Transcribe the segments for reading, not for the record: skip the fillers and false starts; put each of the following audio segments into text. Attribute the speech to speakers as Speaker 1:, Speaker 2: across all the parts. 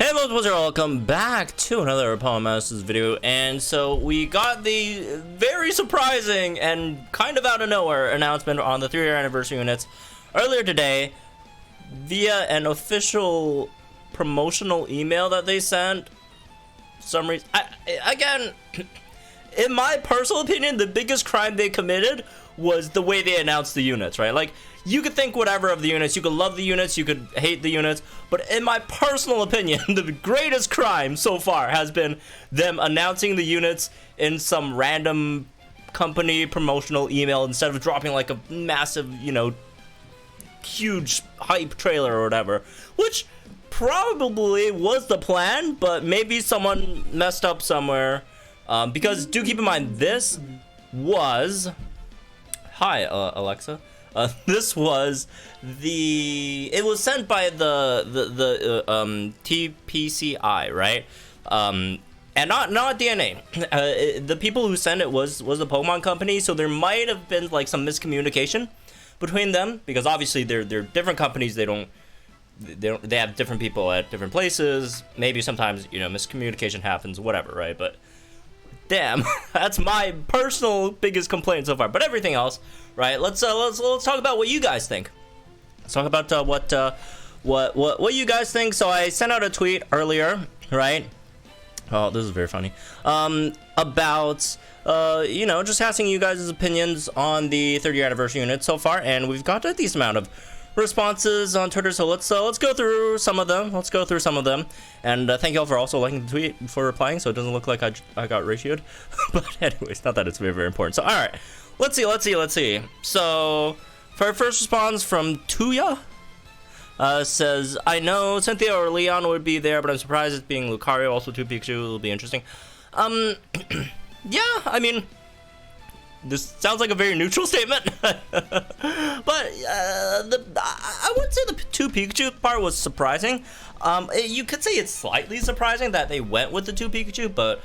Speaker 1: Hey folks, welcome back to another Paul Masters video. And so we got the very surprising and kind of out of nowhere announcement on the 3-year anniversary units earlier today via an official promotional email that they sent. For some reason, again, in my personal opinion, the biggest crime they committed was the way they announced the units, right? Like, you could think whatever of the units, you could love the units, you could hate the units, but in my personal opinion, the greatest crime so far has been them announcing the units in some random company promotional email instead of dropping like a massive, you know, huge hype trailer or whatever, which probably was the plan, but maybe someone messed up somewhere, because do keep in mind, this was... Hi, Alexa. This was it was sent by the TPCI, right? And not DNA. The people who sent it was the Pokemon company, so there might have been like some miscommunication between them, because obviously they're different companies. They have different people at different places. Maybe sometimes, you know, miscommunication happens, whatever, right? But damn, that's my personal biggest complaint so far. But everything else, right? Let's talk about what you guys think. Let's talk about what you guys think. So I sent out a tweet earlier, right? Oh, this is very funny. About you know, just asking you guys' opinions on the 30th anniversary unit so far, and we've got a decent amount of responses on Twitter, so let's go through some of them. And thank you all for also liking the tweet, for replying, so it doesn't look like I got ratioed. But anyways, not that it's very important. So all right, let's see. So for our first response from Tuya, says, I know Cynthia or Leon would be there, but I'm surprised it's being Lucario, also 2 Pikachu. It'll be interesting. Yeah, I mean, this sounds like a very neutral statement. But I would say the 2 Pikachu part was surprising. You could say it's slightly surprising that they went with the 2 Pikachu, but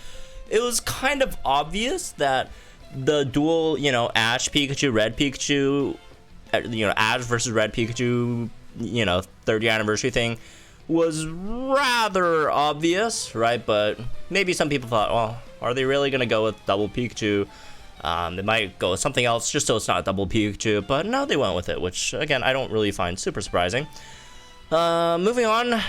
Speaker 1: it was kind of obvious that the dual, you know, Ash Pikachu, Red Pikachu, you know, Ash versus Red Pikachu, you know, 30th anniversary thing was rather obvious, right? But maybe some people thought, well, are they really gonna go with double Pikachu? They might go with something else just so it's not double Pikachu, but no, they went with it, which again I don't really find super surprising. Moving on,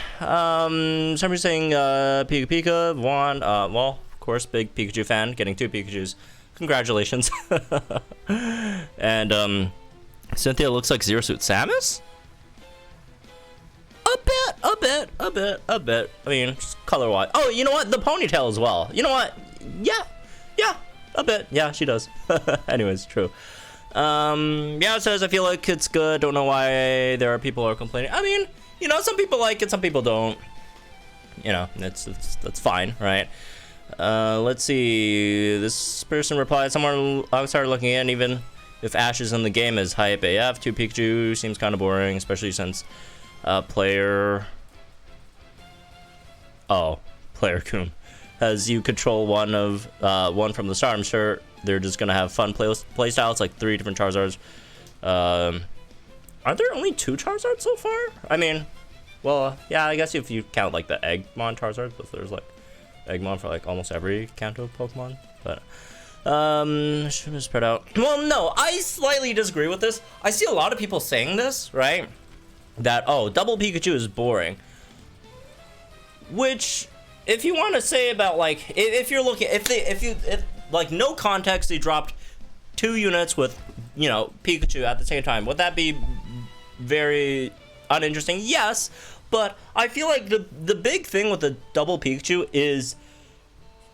Speaker 1: somebody's saying Pika Pika won. Well, of course, big Pikachu fan, getting 2 Pikachus. Congratulations. And Cynthia looks like Zero Suit Samus. A bit. I mean, just color-wise. Oh, you know what? The ponytail as well. You know what? Yeah. A bit. Yeah, she does. Anyways, true. Yeah, it says, I feel like it's good. Don't know why there are people who are complaining. I mean, you know, some people like it, some people don't. You know, that's fine, right? Let's see. This person replied, someone I started looking in, even if Ash is in the game as hype AF, 2 Pikachu seems kind of boring, especially since player Kun, as you control one from the start. I'm sure they're just gonna have fun play styles, like 3 different Charizards. Are there only 2 Charizards so far? I mean, well, yeah, I guess if you count like the Eggmon Charizards, but there's like Eggmon for like almost every Kanto Pokemon. But should have spread out. Well, no, I slightly disagree with this. I see a lot of people saying this, right? That, oh, double Pikachu is boring. Which, if you want to say about, like, if you're looking, if like, no context, they dropped 2 units with, you know, Pikachu at the same time, would that be very uninteresting? Yes, but I feel like the big thing with the double Pikachu is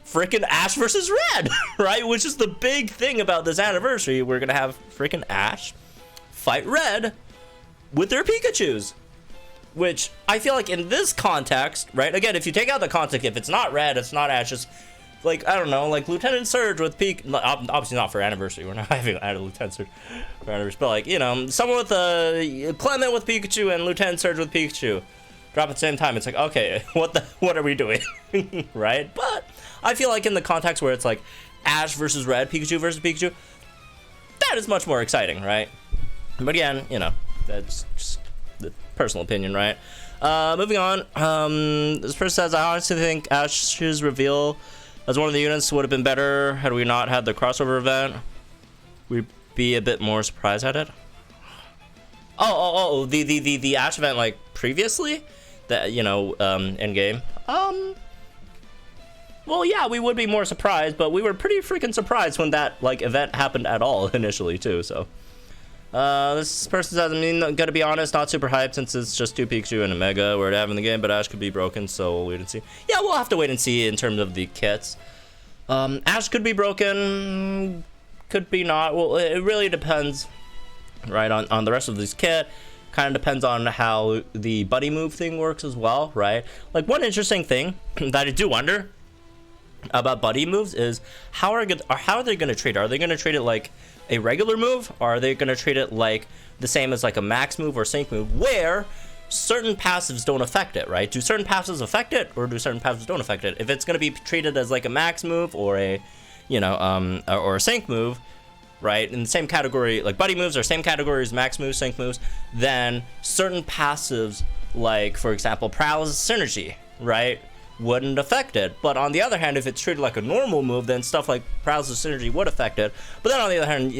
Speaker 1: freaking Ash versus Red, right? Which is the big thing about this anniversary. We're gonna have freaking Ash fight Red with their Pikachus, which I feel like in this context, right? Again, if you take out the context, if it's not Red, it's not Ash, just like, I don't know, like Lieutenant Surge with obviously not for anniversary. We're not having a Lieutenant Surge for anniversary, but like, you know, someone with a Clement with Pikachu and Lieutenant Surge with Pikachu drop at the same time. It's like, okay, what are we doing, right? But I feel like in the context where it's like Ash versus Red, Pikachu versus Pikachu, that is much more exciting, right? But again, you know, that's just the personal opinion, right? Moving on. This person says, I honestly think Ash's reveal as one of the units would have been better had we not had the crossover event. We'd be a bit more surprised at it. The Ash event like previously, that in game. Well, yeah, we would be more surprised, but we were pretty freaking surprised when that like event happened at all initially too. So, this person says, I mean, gotta be honest, not super hyped since it's just 2 Pikachu and a Mega we're to have in the game, but Ash could be broken, so we'll wait and see. Yeah, we'll have to wait and see in terms of the kits. Ash could be broken, could be not. Well, it really depends, right, on the rest of this kit. Kind of depends on how the buddy move thing works as well, right? Like, one interesting thing that I do wonder about buddy moves is how are they going to treat it? Are they going to treat it like a regular move, or are they going to treat it like the same as like a max move or sync move where certain passives don't affect it, right? Do certain passives affect it, or do certain passives don't affect it? If it's going to be treated as like a max move or a or a sync move, right, in the same category, like buddy moves are same category as max moves, sync moves, then certain passives, like for example paralysis synergy, right, wouldn't affect it. But on the other hand, if it's treated like a normal move, then stuff like paralysis synergy would affect it. But then on the other hand,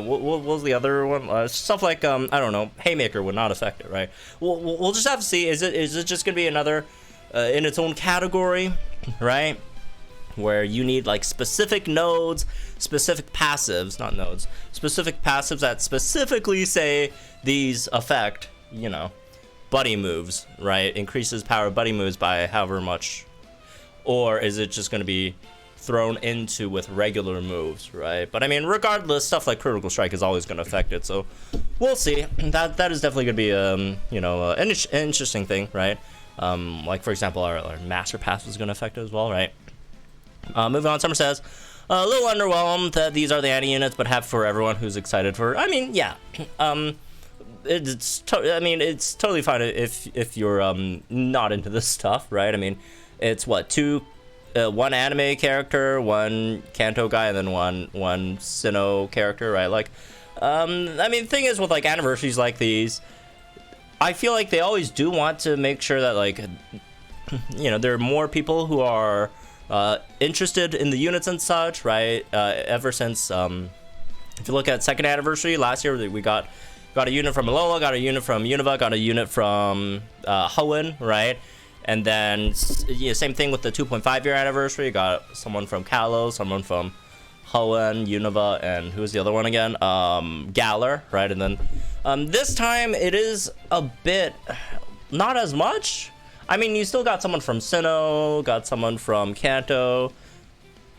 Speaker 1: what was the other one? Stuff like I don't know, Haymaker would not affect it, right? We'll just have to see. Is it just gonna be another in its own category, right, where you need like specific nodes, specific passives, not nodes, specific passives that specifically say these affect, buddy moves, right? Increases power of buddy moves by however much. Or is it just going to be thrown into with regular moves, right? But I mean, regardless, stuff like critical strike is always going to affect it. So we'll see. That is definitely going to be an interesting thing, right? Like for example, our master pass is going to affect it as well, right? Moving on, Summer says, a little underwhelmed that these are the anti units, but have for everyone who's excited for. I mean, yeah. It's totally fine if you're not into this stuff, right? I mean, it's what, one anime character, one Kanto guy, and then one Sinnoh character, right? Like, I mean, the thing is with like anniversaries like these, I feel like they always do want to make sure that like, there are more people who are interested in the units and such, right? Ever since if you look at second anniversary last year, we got a unit from Alola, got a unit from Unova, got a unit from Hoenn, right? And then same thing with the 2.5 year anniversary. Got someone from Kalos, someone from Hoenn, Unova, and who's the other one again? Galar, right? And then this time it is a bit not as much. I mean, you still got someone from Sinnoh, got someone from Kanto,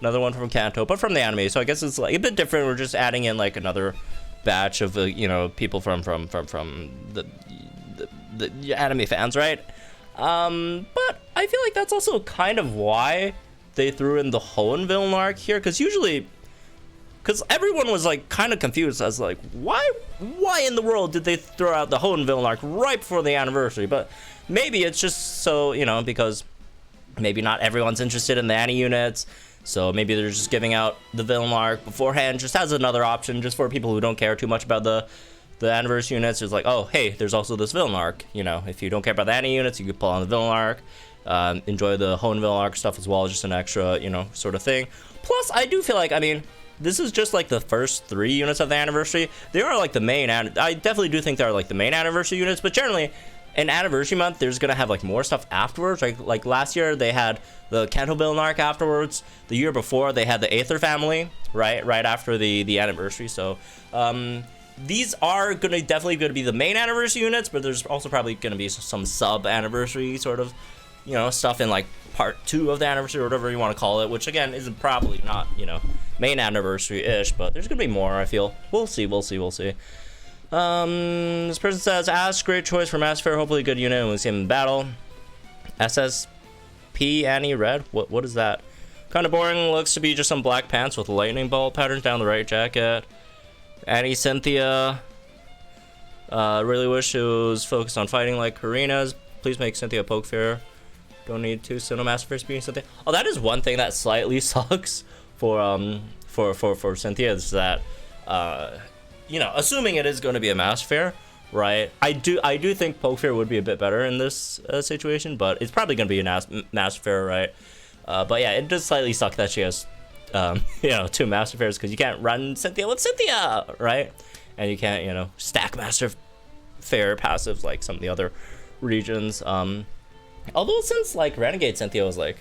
Speaker 1: another one from Kanto, but from the anime. So I guess it's like a bit different. We're just adding in like another batch of people from the anime fans, right? But I feel like that's also kind of why they threw in the Hoenn villain arc here, because everyone was like kind of confused as like why in the world did they throw out the Hoenn villain arc right before the anniversary? But maybe it's just so because maybe not everyone's interested in the anti units. So maybe they're just giving out the villain arc beforehand, just as another option, just for people who don't care too much about the anniversary units. It's like, oh, hey, there's also this villain arc. If you don't care about the anti units, you could pull on the villain arc. Enjoy the Hoenn villain arc stuff as well, just an extra, sort of thing. Plus, I do feel like, I mean, this is just like the first 3 units of the anniversary. They are like the main, I definitely do think they're like the main anniversary units, but generally, in anniversary month, there's gonna have like more stuff afterwards. Like last year, they had the Kanto villain arc afterwards. The year before, they had the Aether family, right after the anniversary. So these are definitely gonna be the main anniversary units, but there's also probably gonna be some sub anniversary sort of stuff in like part 2 of the anniversary or whatever you want to call it, which again isn't probably not main anniversary ish, but there's gonna be more. I feel we'll see. This person says, Ash, great choice for Mass Fair, hopefully a good unit and we'll see him in battle. SSP Annie Red, what is that? Kind of boring, looks to be just some black pants with lightning bolt patterns down the right jacket. Annie Cynthia, really wish it was focused on fighting like Karina's. Please make Cynthia poke fair. Don't need 2 Sinnoh Master Fair speeding Cynthia. Oh, that is one thing that slightly sucks for Cynthia, is that assuming it is going to be a mass fair, right? I do think Poke Fair would be a bit better in this situation, but it's probably gonna be a Master Fair, right? But yeah, it does slightly suck that she has, you know, 2 Master Fairs, because you can't run Cynthia with Cynthia, right? And you can't, you know, stack Master Fair passives like some of the other regions. Although since like Renegade Cynthia was like,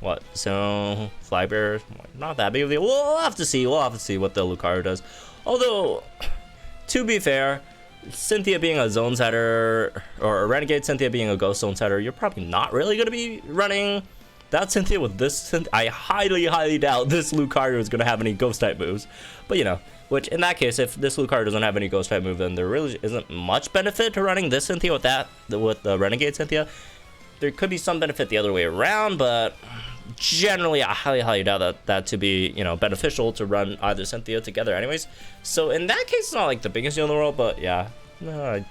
Speaker 1: what? So Flag Bearer, not that big of a deal. We'll have to see. We'll have to see what the Lucario does. Although, to be fair, Cynthia being a zone setter, or Renegade Cynthia being a ghost zone setter, you're probably not really going to be running that Cynthia with this. I highly doubt this Lucario is going to have any ghost type moves. But you know, which in that case, if this Lucario doesn't have any ghost type move, then there really isn't much benefit to running this Cynthia with the Renegade Cynthia. There could be some benefit the other way around, but generally I highly doubt that to be, you know, beneficial to run either Cynthia together anyways. So in that case, it's not like the biggest deal in the world, but yeah, yeah,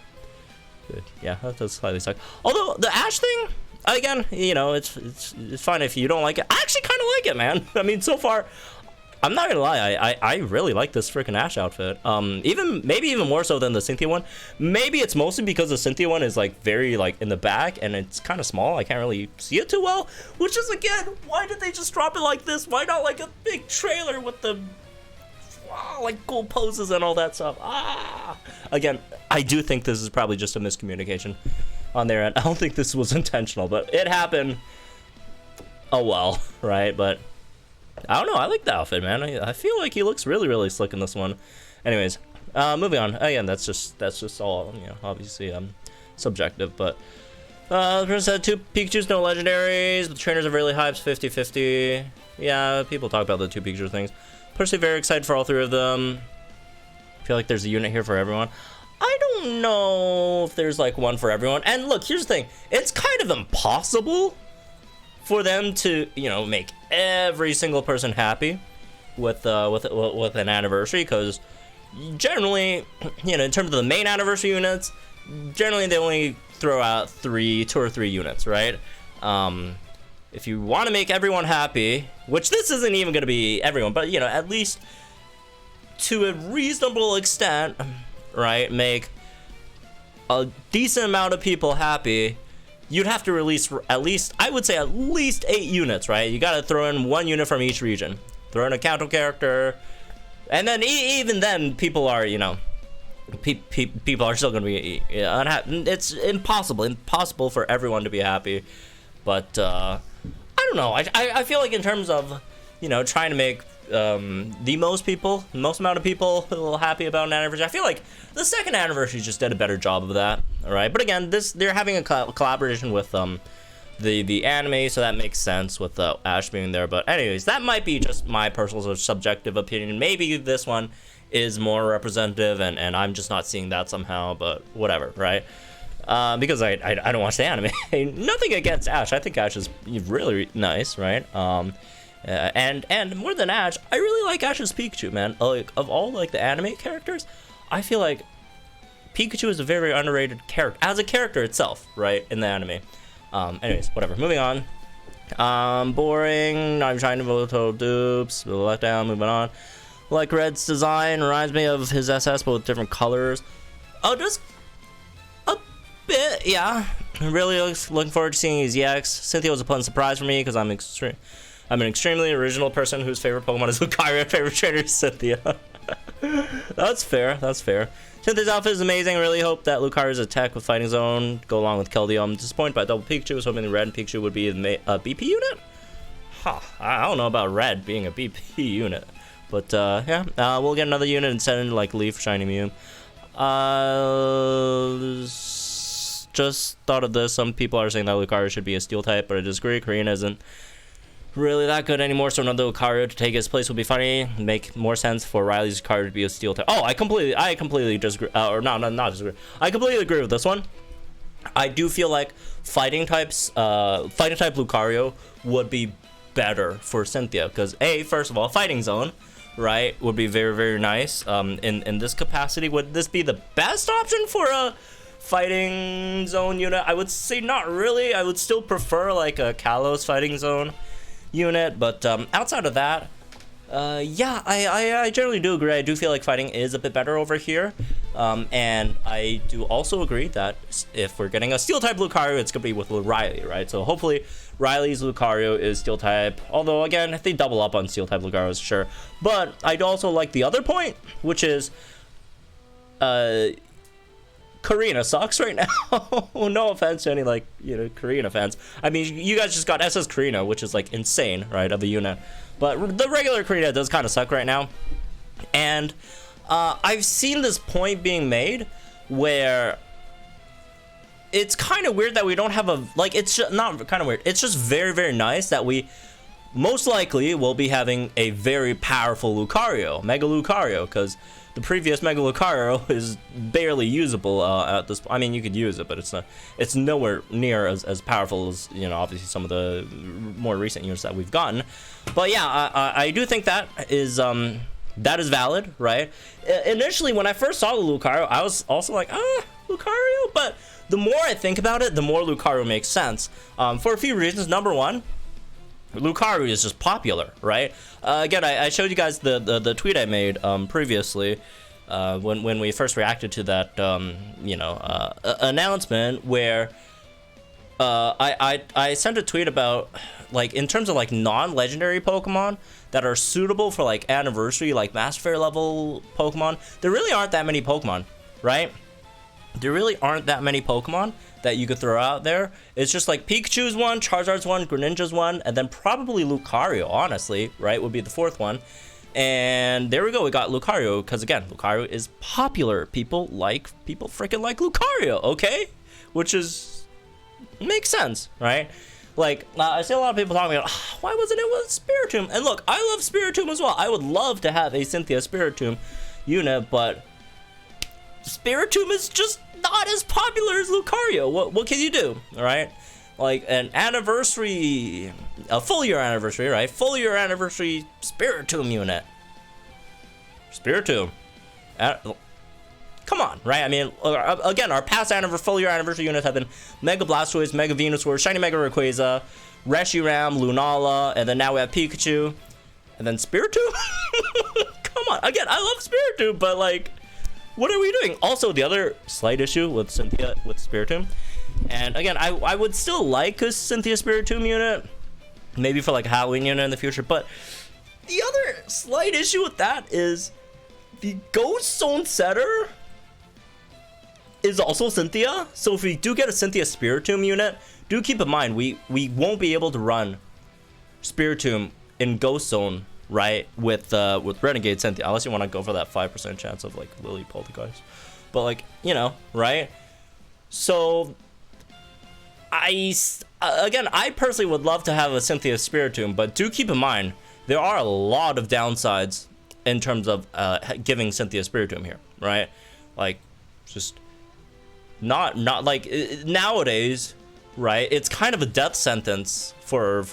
Speaker 1: that does slightly suck. Although the Ash thing, again, you know, it's fine if you don't like it. I actually kind of like it, man. I mean, so far, I'm not gonna lie, I really like this freaking Ash outfit. Maybe even more so than the Cynthia one. Maybe it's mostly because the Cynthia one is like very like in the back and it's kind of small. I can't really see it too well. Which is, again, why did they just drop it like this? Why not like a big trailer with the like cool poses and all that stuff? Again, I do think this is probably just a miscommunication on their end. I don't think this was intentional, but it happened. Oh well, right? But I don't know. I like the outfit, man. I feel like he looks really slick in this one. Anyways, moving on. Again, that's just all, you know, obviously subjective. But Prince had 2 Pikachus, no legendaries. The trainers are really hyped, 50-50. Yeah, people talk about the 2 Pikachu things. Personally, very excited for all 3 of them. I feel like there's a unit here for everyone. I don't know if there's like one for everyone. And look, here's the thing. It's kind of impossible for them to, you know, make every single person happy with an anniversary, because generally, you know, in terms of the main anniversary units, generally they only throw out 2 or 3 units, right? If you want to make everyone happy, which this isn't even going to be everyone, but you know, at least to a reasonable extent, right, make a decent amount of people happy, you'd have to release at least, I would say, at least 8 units, right? You gotta throw in 1 unit from each region. Throw in a counter character. And then, even then, people are, you know, people are still gonna be unhappy. It's impossible for everyone to be happy. But, I don't know. I feel like in terms of, you know, trying to make the most amount of people happy about an anniversary, I feel like the second anniversary just did a better job of that. All right, but again, they're having a collaboration with the anime, so that makes sense with Ash being there. But anyways, that might be just my personal sort of subjective opinion. Maybe this one is more representative, and I'm just not seeing that somehow. But whatever, right? Because I don't watch the anime. Nothing against Ash. I think Ash is really nice, right? And more than Ash, I really like Ash's Pikachu, man. Like, of all like the anime characters, I feel like Pikachu is a very underrated character as a character itself, right, in the anime. Anyways, whatever. Moving on. Boring. Not even trying to vote total dupes. Let down. Moving on. Like Red's design reminds me of his SS, but with different colors. Oh, just a bit, yeah. Really looking forward to seeing his EX. Cynthia was a pleasant surprise for me because I'm an extremely original person whose favorite Pokemon is Lucario, favorite trainer is Cynthia. That's fair. That's fair. Cynthia's outfit is amazing. I really hope that Lucario's attack with Fighting Zone go along with Keldeo. I'm disappointed by double Pikachu. I was hoping the Red Pikachu would be a BP unit. Huh. I don't know about Red being a BP unit. But, yeah. We'll get another unit and send in, like, Leaf, Shiny Mew. Just thought of this. Some people are saying that Lucario should be a Steel type, but I disagree. Korean isn't really that good anymore, so another Lucario to take his place would be funny. Make more sense for Riley's Lucario to be a Steel type. Oh, I completely disagree. Not disagree. I completely agree with this one. I do feel like fighting type Lucario would be better for Cynthia, because first of all, Fighting Zone, right, would be very nice. In this capacity, would this be the best option for a Fighting Zone unit? I would say not really. I would still prefer like a Kalos Fighting Zone unit, but outside of that, yeah, I generally do agree. I do feel like fighting is a bit better over here. And I do also agree that if we're getting a Steel type Lucario, it's gonna be with Riley, right? So hopefully Riley's Lucario is Steel type. Although again, if they double up on Steel type Lucarios, sure. But I'd also like the other point, which is, Karina sucks right now. No offense to any, like, you know, Karina fans. I mean, you guys just got SS Karina, which is like insane, right, of a unit. But the regular Karina does kind of suck right now. And I've seen this point being made where it's kind of weird that we don't have a, like, it's just not kind of weird. It's just very, very nice that we most likely will be having a very powerful Lucario, Mega Lucario, because the previous Mega Lucario is barely usable at this. I mean, you could use it, but it's nowhere near as powerful as, you know, obviously some of the more recent units that we've gotten. But yeah, I do think that is valid, right? Initially, when I first saw the Lucario, I was also like, Lucario, but the more I think about it, the more Lucario makes sense, for a few reasons. Number one, Lucario is just popular, right? Again, I showed you guys the tweet I made previously when we first reacted to that announcement, where I sent a tweet about, like, in terms of like non-legendary Pokemon that are suitable for like anniversary, like Master Fair level Pokemon. There really aren't that many Pokemon, right? There really aren't that many Pokemon that you could throw out there. It's just like Pikachu's one, Charizard's one, Greninja's one, and then probably Lucario, honestly, right, would be the fourth one. And there we go, we got Lucario, because again, Lucario is popular. People freaking like Lucario, okay? Which is, makes sense, right? Like, I see a lot of people talking about, why wasn't it with Spiritomb? And look, I love Spiritomb as well. I would love to have a Cynthia Spiritomb unit, but Spiritomb is just not as popular as Lucario. What can you do, all right? Like an anniversary, a full year anniversary, right? Full year anniversary Spiritomb unit. Spiritomb. Come on, right? I mean, again, our past full year anniversary units have been Mega Blastoise, Mega Venusaur, Shiny Mega Rayquaza, Reshiram, Lunala, and then now we have Pikachu, and then Spiritomb. Come on, again, I love Spiritomb, but like, what are we doing? Also, the other slight issue with Cynthia with Spiritomb, and again, I would still like a Cynthia Spiritomb unit, maybe for like a Halloween unit in the future, but the other slight issue with that is the Ghost Zone setter is also Cynthia. So if we do get a Cynthia Spiritomb unit, do keep in mind we won't be able to run Spiritomb in Ghost Zone, right, with Renegade Cynthia, unless you want to go for that 5% chance of like Lily Poltergeist. But like, you know, right? So I personally would love to have a Cynthia Spiritomb, but do keep in mind there are a lot of downsides in terms of giving Cynthia Spiritomb here, right? Like, just not like nowadays, right? It's kind of a death sentence for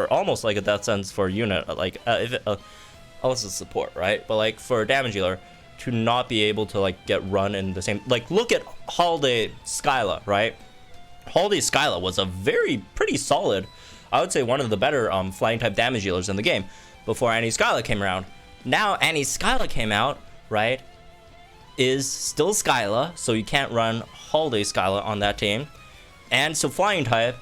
Speaker 1: almost like a death sentence for a unit, like unless it's support, right? But like for a damage dealer to not be able to like get run in the same, like look at Holiday Skyla, right? Holiday Skyla was a pretty solid, I would say one of the better flying type damage dealers in the game before Annie Skyla came around. Now Annie Skyla came out, right? Is still Skyla, so you can't run Holiday Skyla on that team, and so flying type,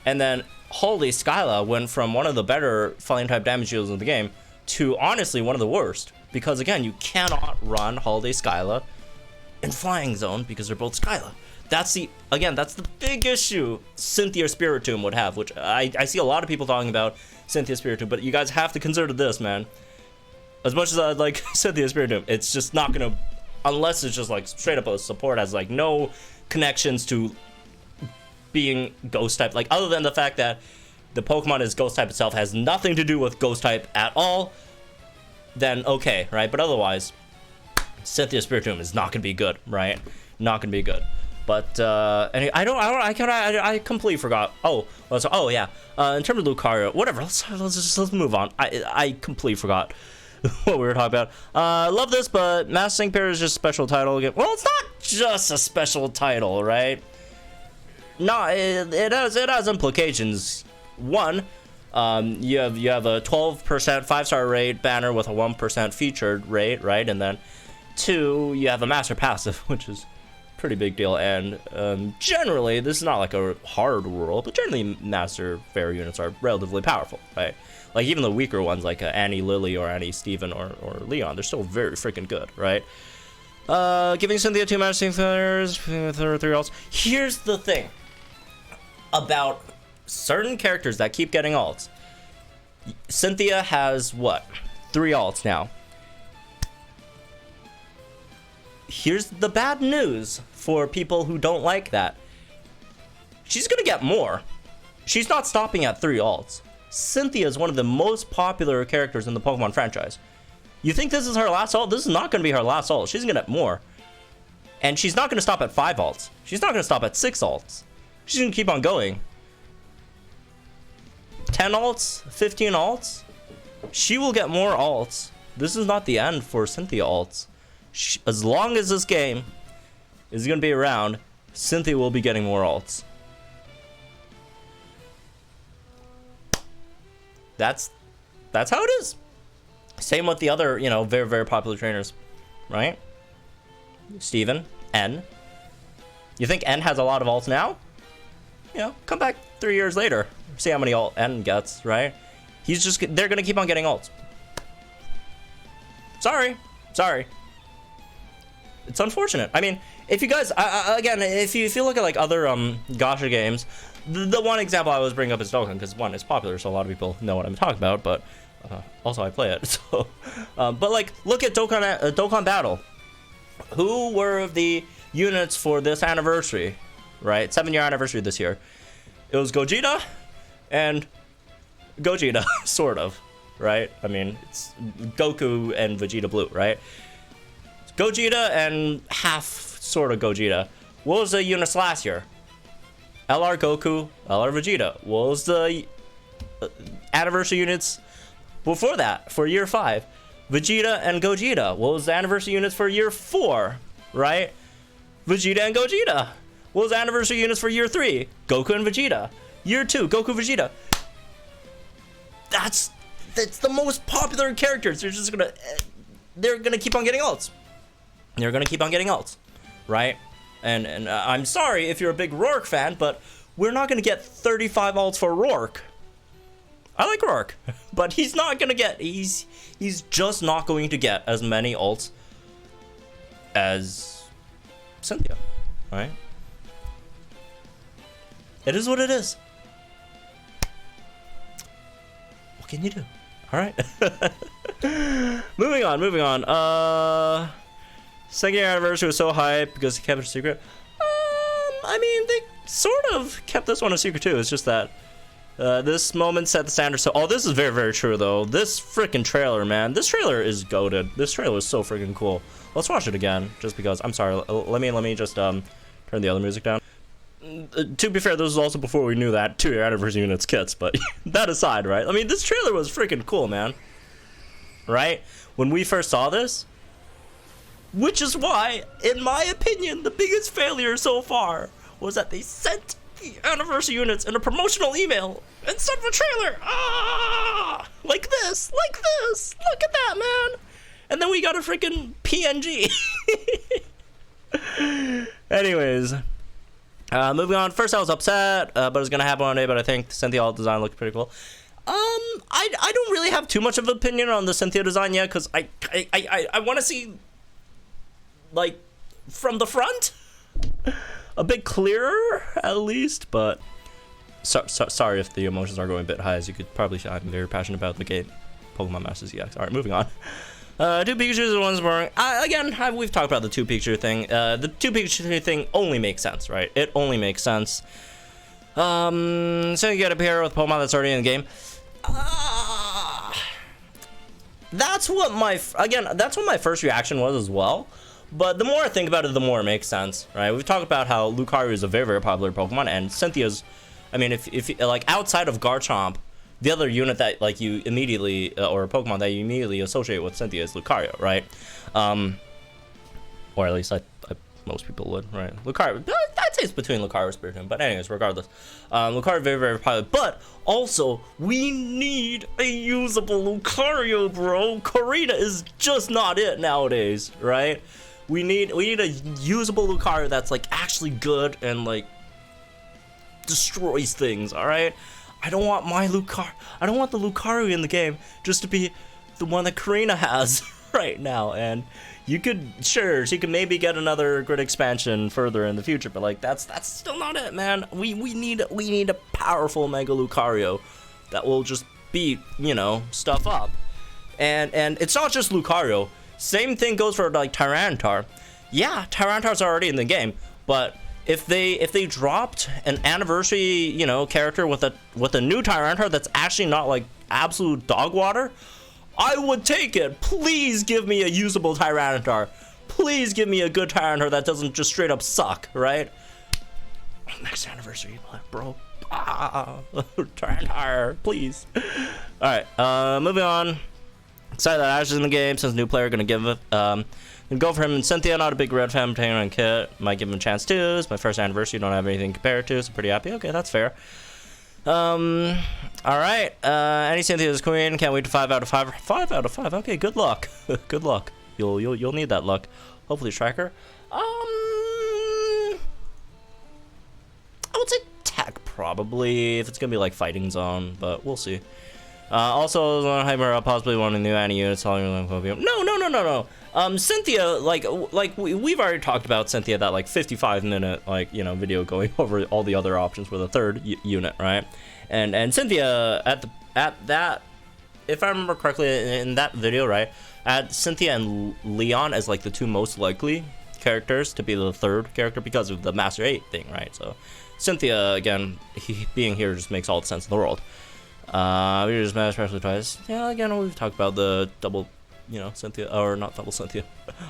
Speaker 1: and then Holiday Skyla went from one of the better flying type damage dealers in the game to honestly one of the worst, because again, you cannot run Holiday Skyla in Flying Zone because they're both Skyla. That's the big issue Cynthia Spiritomb would have, which I see a lot of people talking about Cynthia Spiritomb, but you guys have to consider this, man. As much as I'd like Cynthia Spiritomb, it's just not gonna, unless it's just like straight up a support has like no connections to being ghost type, like other than the fact that the Pokemon is ghost type itself, has nothing to do with ghost type at all, then okay, right? But otherwise, Cynthia Spiritomb is not gonna be good, right? Not gonna be good. But and I completely forgot. Oh yeah. In terms of Lucario, whatever. Let's move on. I completely forgot what we were talking about. Love this, but Mass Sync Pair is just a special title. Well, it's not just a special title, right? No, it has implications. One, you have a 12% 5-star rate banner with a 1% featured rate, right? And then 2, you have a master passive, which is pretty big deal, and generally, this is not like a hard rule, but generally master fairy units are relatively powerful, right? Like even the weaker ones like Annie Lily or Annie Steven or Leon, they're still very freaking good, right? Giving Cynthia 2 master fairies, 3 alts. Here's the thing about certain characters that keep getting alts. Cynthia has what? 3 alts now. Here's the bad news for people who don't like that. She's gonna get more. She's not stopping at 3 alts. Cynthia is one of the most popular characters in the Pokemon franchise. You think this is her last ult? This is not gonna be her last ult. She's gonna get more. And she's not gonna stop at 5 alts. She's not gonna stop at 6 alts. She's gonna keep on going. 10 alts, 15 alts. She will get more alts. This is not the end for Cynthia alts. As long as this game is going to be around, Cynthia will be getting more alts. That's how it is. Same with the other, you know, very, very popular trainers, right? Steven, N. You think N has a lot of alts now? You know, come back 3 years later. See how many alt N gets, right? They're going to keep on getting alts. Sorry. It's unfortunate. I mean, if you guys, again, if you look at like other gacha games, the one example I always bring up is Dokkan, because one, it's popular, so a lot of people know what I'm talking about, but also I play it. So, but like, look at Dokkan Battle. Who were the units for this anniversary, right? 7-year anniversary this year. It was Gogeta and Gogeta, sort of, right? I mean, it's Goku and Vegeta Blue, right? Gogeta and half sort of Gogeta. What was the units last year? LR Goku, LR Vegeta. What was the anniversary units before that for year 5? Vegeta and Gogeta. What was the anniversary units for year 4? Right? Vegeta and Gogeta. What was the anniversary units for year 3? Goku and Vegeta. Year 2, Goku Vegeta. That's the most popular characters. They're gonna keep on getting alts. They're gonna keep on getting alts, right? And I'm sorry if you're a big Rourke fan, but we're not gonna get 35 alts for Rourke. I like Rourke, but he's not gonna get. He's just not going to get as many alts as Cynthia, right? It is what it is. What can you do? All right. Moving on. Second year anniversary was so hype because he kept it a secret. I mean, they sort of kept this one a secret too. It's just that this moment set the standard. So, this is very, very true though. This freaking trailer, man. This trailer is goated. This trailer is so freaking cool. Let's watch it again, just because. I'm sorry. Let me just turn the other music down. To be fair, this was also before we knew that 2-year anniversary units kits. But that aside, right? I mean, this trailer was freaking cool, man. Right? When we first saw this. Which is why, in my opinion, the biggest failure so far was that they sent the anniversary units in a promotional email instead of a trailer. Like this. Look at that, man. And then we got a freaking PNG. Anyways, moving on. First, I was upset, but it was gonna happen one day. But I think the Cynthia alt design looked pretty cool. I don't really have too much of an opinion on the Cynthia design yet, because I want to see, like, from the front a bit clearer at least. But sorry if the emotions are going a bit high, as you could probably see. I'm very passionate about the game Pokemon Masters EX. All right, moving on. 2 Pikachus and 1 Sparring. Again, we've talked about the 2 Pikachu thing. The 2 Pikachu thing only makes sense, right? It only makes sense. So you get a pair with Pokemon that's already in the game. That's what my first reaction was as well. But the more I think about it, the more it makes sense, right? We've talked about how Lucario is a very, very popular Pokemon, and Cynthia's, I mean, if like outside of Garchomp, the other unit that like you immediately or a Pokemon that you immediately associate with Cynthia is Lucario, right? Or at least most people would, right? Lucario, say it's between Lucario and Spiritomb, but anyways, regardless. Lucario very, very popular, but also, we need a usable Lucario, bro. Karina is just not it nowadays, right? We need a usable Lucario that's, like, actually good and, like, destroys things, alright? I don't want the Lucario in the game just to be the one that Karina has right now, and you could, sure, she could maybe get another grid expansion further in the future, but like that's still not it, man. We need a powerful Mega Lucario that will just beat, you know, stuff up. And it's not just Lucario. Same thing goes for like Tyranitar. Yeah, Tyranitar's already in the game, but if they dropped an anniversary, you know, character with a new Tyranitar that's actually not like absolute dog water, I would take it. Please give me a usable Tyranitar. Please give me a good Tyranitar that doesn't just straight up suck, right? Next anniversary, bro. Tyranitar, please. Alright, moving on. Excited that Ash is in the game since new player gonna give it. Gonna go for him and Cynthia, not a big red fan, taking on Kit. Might give him a chance too. It's my first anniversary, don't have anything to compare it to, so pretty happy. Okay, that's fair. Alright, any Cynthia is queen, can't wait to 5 out of 5. 5 out of 5, okay, good luck. Good luck. You'll need that luck. Hopefully Striker. I would say Tech probably, if it's gonna be like Fighting Zone, but we'll see. Also, Hyper possibly one of the new Annie units. No. Cynthia, like we've already talked about Cynthia, that like 55-minute like, you know, video going over all the other options for the third unit, right? And Cynthia at that, if I remember correctly, in that video, right, at Cynthia and Leon as like the two most likely characters to be the third character because of the Master 8 thing, right? So Cynthia, again, being here just makes all the sense in the world. We just met especially twice. Yeah, again, we've talked about the double, you know, Cynthia, or not double Cynthia.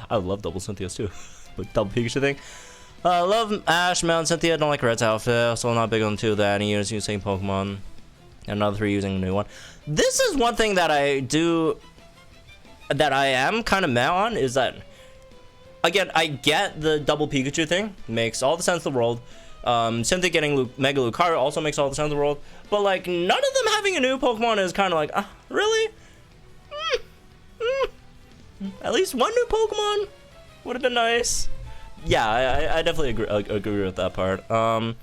Speaker 1: I love double Cynthias too, but double Pikachu thing. Love Ash, Mount Cynthia, don't like Red's outfit. Also not big on two of the Annie units using Pokemon. And another 3 using a new one. This is one thing that I am kind of mad on, is that, again, I get the double Pikachu thing. Makes all the sense in the world. Cynthia getting Mega Lucario also makes all the sense in the world, but like none of them having a new Pokemon is kind of like, really? At least one new Pokemon would have been nice. Yeah, I definitely agree with that part. Not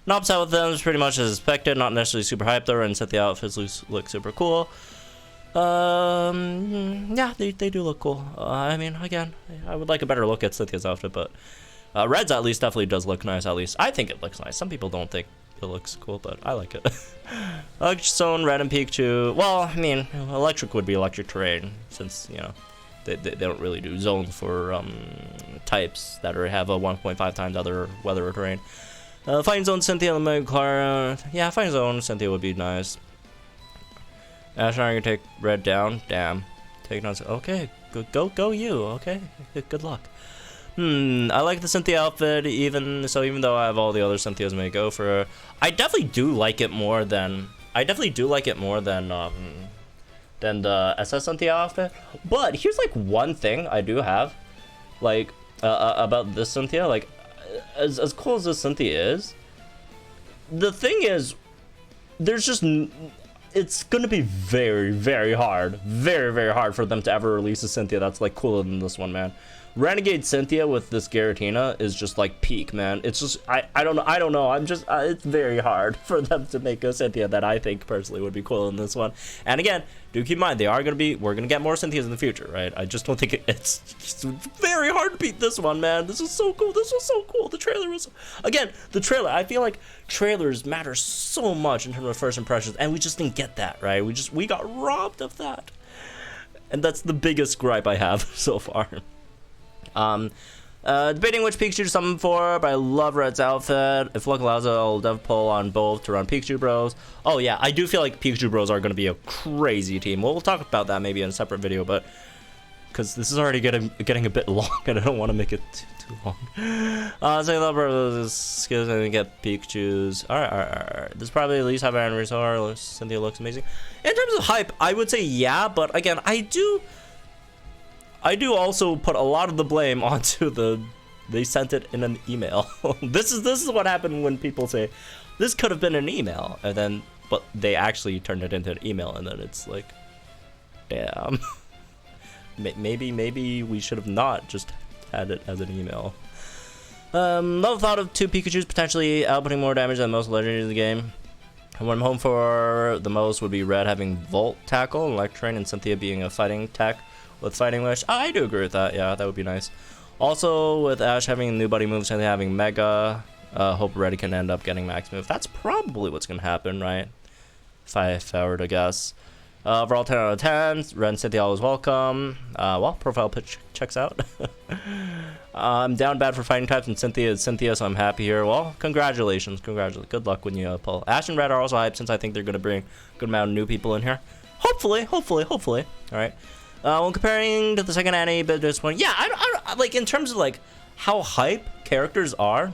Speaker 1: upset with them, it's pretty much as expected. Not necessarily super hyped though, and Cynthia outfits look super cool. Yeah, they do look cool. I mean, again, I would like a better look at Cynthia's outfit, but Red's at least definitely does look nice, at least. I think it looks nice. Some people don't think it looks cool, but I like it. Electric Stone, Red, and Pikachu. Well, I mean, Electric would be Electric Terrain, since, you know, they don't really do zones for types that have a 1.5 times other weather or terrain. Fighting Zone, Cynthia, and Mega Lucario. Yeah, Fighting Zone, Cynthia would be nice. Ash, I'm gonna take Red down. Damn. Take on. Okay, go you. Okay, good luck. I like the Cynthia outfit, even though I have all the other Cynthias, may go for her. I definitely do like it more than the SS Cynthia outfit. But here's like one thing I do have, like about this Cynthia. Like as cool as this Cynthia is, the thing is, there's just, it's gonna be very, very hard for them to ever release a Cynthia that's like cooler than this one, man. Renegade Cynthia with this Giratina is just like peak, man. It's just, I don't know. I'm just, it's very hard for them to make a Cynthia that I think personally would be cool in this one. And again, do keep in mind, we're gonna get more Cynthias in the future, right? I just don't think it's very hard to beat this one, man. This is so cool. This was so cool. The trailer was, again, the trailer. I feel like trailers matter so much in terms of first impressions, and we just didn't get that, right? We got robbed of that, and that's the biggest gripe I have so far. Debating which Pikachu to summon for, but I love Red's outfit. If luck allows it, I'll dev pull on both to run Pikachu Bros. Oh yeah, I do feel like Pikachu Bros are going to be a crazy team. We'll talk about that maybe in a separate video, but because this is already getting a bit long, and I don't want to make it too long. So I love Bros' skills and get Pikachu's. Alright. This probably at least have an anniversary. Cynthia looks amazing. In terms of hype, I would say yeah, but again, I do also put a lot of the blame onto the They sent it in an email. This is what happened when people say, this could have been an email, and then, but they actually turned it into an email, and then it's like, damn. Maybe we should have not just had it as an email. Love thought of 2 Pikachus potentially outputting more damage than most legendaries in the game. What I'm home for the most would be Red having Volt Tackle, Electrain, and Cynthia being a fighting tech with Fighting Wish. I do agree with that. Yeah, that would be nice. Also, with Ash having new buddy moves, Cynthia having Mega, hope Red can end up getting max move. That's probably what's going to happen, right? If I were to guess. Overall 10 out of 10. Red and Cynthia always welcome. Well, profile pitch checks out. I'm down bad for fighting types, and Cynthia is Cynthia, so I'm happy here. Well, congratulations. Good luck when you pull. Ash and Red are also hyped, since I think they're going to bring a good amount of new people in here. Hopefully. All right. When comparing to the second anime, but this one, yeah, I like in terms of like how hype characters are,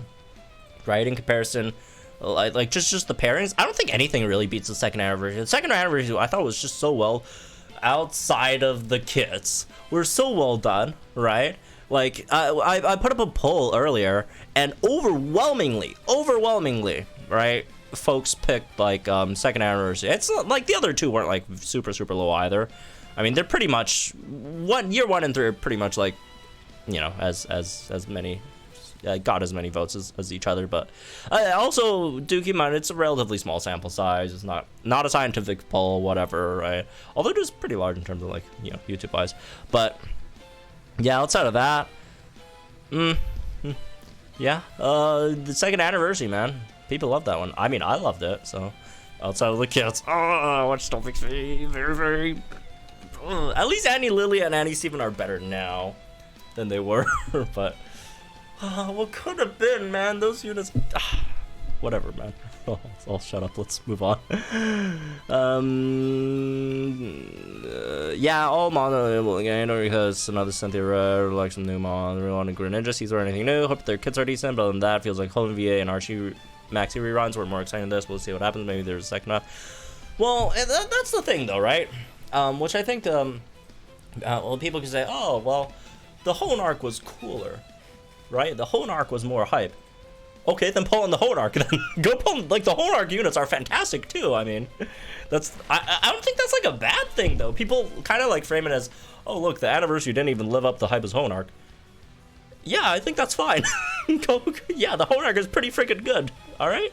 Speaker 1: right? In comparison, like just the pairings, I don't think anything really beats the second anniversary. The second anniversary, I thought was just so well outside of the kits. We're so well done, right? Like I put up a poll earlier, and overwhelmingly, right? Folks picked like second anniversary. It's not, like the other two weren't like super low either. I mean, they're pretty much year 1 and 3 are pretty much like, you know, as many, got as many votes as each other. But also do keep in mind it's a relatively small sample size. It's not a scientific poll, whatever, right? Although it is pretty large in terms of like, you know, YouTube wise. But yeah, outside of that, yeah, the second anniversary, man, people love that one. I mean, I loved it. So outside of the kids, which still makes me very. At least Annie Lily and Annie Steven are better now than they were, but what could have been, man? Those units, whatever, man. I'll shut up. Let's move on. Yeah, all mono again because another Cynthia Red like some new mon. We want to Greninja sees or anything new. Hope their kits are decent, but other than that, feels like Home VA and Archie Maxi reruns. We're more excited than this. We'll see what happens. Maybe there's a second half. Well, that's the thing, though, right? Which I think, well, people can say, oh, well, the Hone arc was cooler, right? The Hone arc was more hype. Okay, then pull in the Hone arc. Then go pull, like, the Hone arc units are fantastic, too. I mean, I don't think that's, like, a bad thing, though. People kind of, like, frame it as, oh, look, the anniversary didn't even live up to hype as Hone arc. Yeah, I think that's fine. Yeah, the Hone arc is pretty freaking good, all right?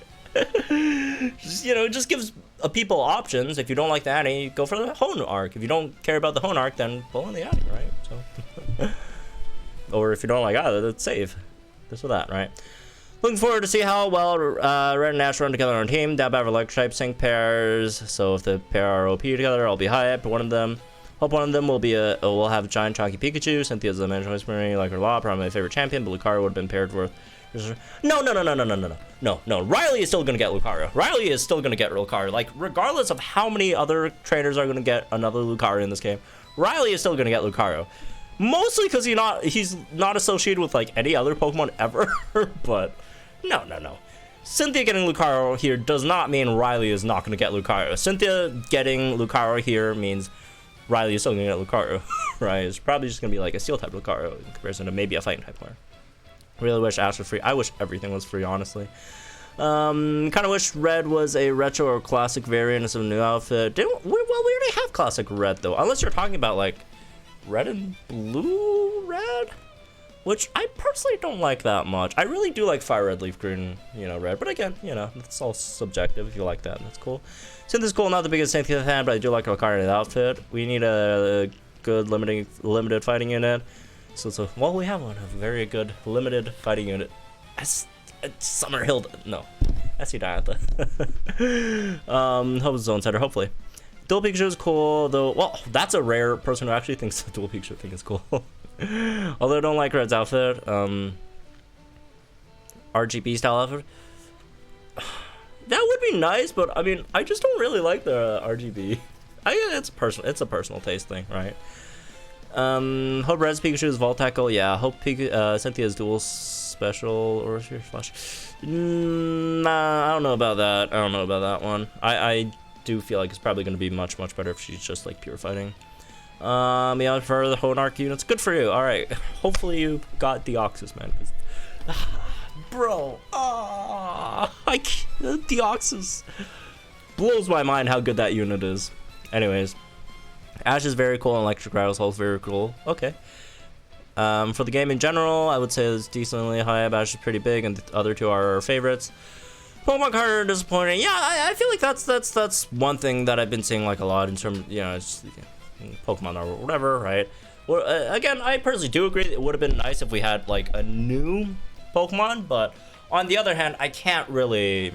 Speaker 1: Just, you know, it just gives people options. If you don't like the Annie, go for the Hone arc. If you don't care about the Hone arc, then pull in the Annie, right? So, or if you don't like either, that's save. This or that, right? Looking forward to see how well Red and Ash run together on a team. Dab out electric type sync pairs. So if the pair are OP together, I'll be hyped. One of them, hope one of them will be will have a giant chunky Pikachu. Cynthia's a mention whispering like her lot, probably my favorite champion, but Lucario would have been paired with. No. Riley is still gonna get Lucario. Riley is still gonna get Lucario. Like, regardless of how many other trainers are gonna get another Lucario in this game, Riley is still gonna get Lucario. Mostly because he's not associated with like any other Pokemon ever. But no. Cynthia getting Lucario here does not mean Riley is not gonna get Lucario. Cynthia getting Lucario here means Riley is still gonna get Lucario. Right? It's probably just gonna be like a Steel type Lucario in comparison to maybe a Fighting type player. Really wish Ash was free. I wish everything was free, honestly. Kind of wish Red was a retro or classic variant of some new outfit. We already have classic Red, though. Unless you're talking about, like, Red and Blue Red? Which I personally don't like that much. I really do like Fire Red, Leaf Green, you know, Red. But again, you know, it's all subjective. If you like that, that's cool. Cynthia's cool. Not the biggest Cynthia fan, but I do like her Lucario outfit. We need a good limited fighting unit. So well, we have one, a very good limited fighting unit. Summerhill, no, that's Diantha. Hope it's Zone Setter, hopefully. Dual Pikachu is cool, though. Well, that's a rare person who actually thinks the Dual Pikachu thing is cool. Although I don't like Red's outfit. RGB style outfit. That would be nice, but I mean, I just don't really like the RGB. It's a personal taste thing, right? Hope Red's Pikachu is Volt Tackle. Yeah, hope Cynthia's dual special or slash. Nah, I don't know about that. I don't know about that one. I do feel like it's probably going to be much better if she's just like pure fighting. Yeah, for the Honarch units. Good for you. All right. Hopefully you got Deoxys, man. Bro, Deoxys blows my mind how good that unit is. Anyways, Ash is very cool and Electric Rattle is very cool. Okay. For the game in general, I would say it's decently high. Ash is pretty big, and the other two are our favorites. Pokemon card are disappointing. Yeah, I feel like that's one thing that I've been seeing like a lot in terms, you know, it's Pokemon or whatever, right? Well, again, I personally do agree it would have been nice if we had like a new Pokemon, but on the other hand, I can't really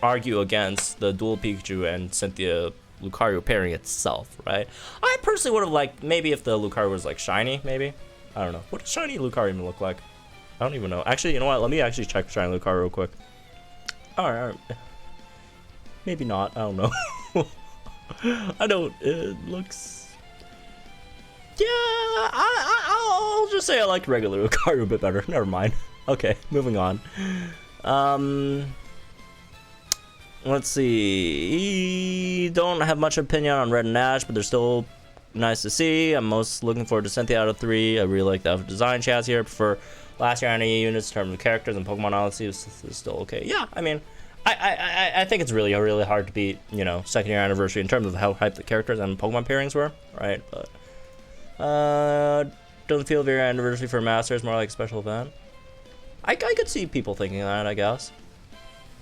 Speaker 1: argue against the dual Pikachu and Cynthia Lucario pairing itself, right? I personally would have liked maybe if the Lucario was like shiny, maybe. I don't know. What does shiny Lucario even look like? I don't even know. Actually, you know what? Let me actually check shiny Lucario real quick. All right. Maybe not. I don't know. I don't. It looks. Yeah, I'll just say I like regular Lucario a bit better. Never mind. Okay, moving on. Let's see. Don't have much opinion on Red and Ash, but they're still nice to see. I'm most looking forward to Cynthia out of 3. I really like the design she has here. I prefer last year anime units in terms of characters, and Pokemon Odyssey is still okay. Yeah, I mean, I think it's really hard to beat, you know, second year anniversary in terms of how hyped the characters and Pokemon pairings were, right? But doesn't feel very anniversary for Masters, more like a special event. I could see people thinking that, I guess.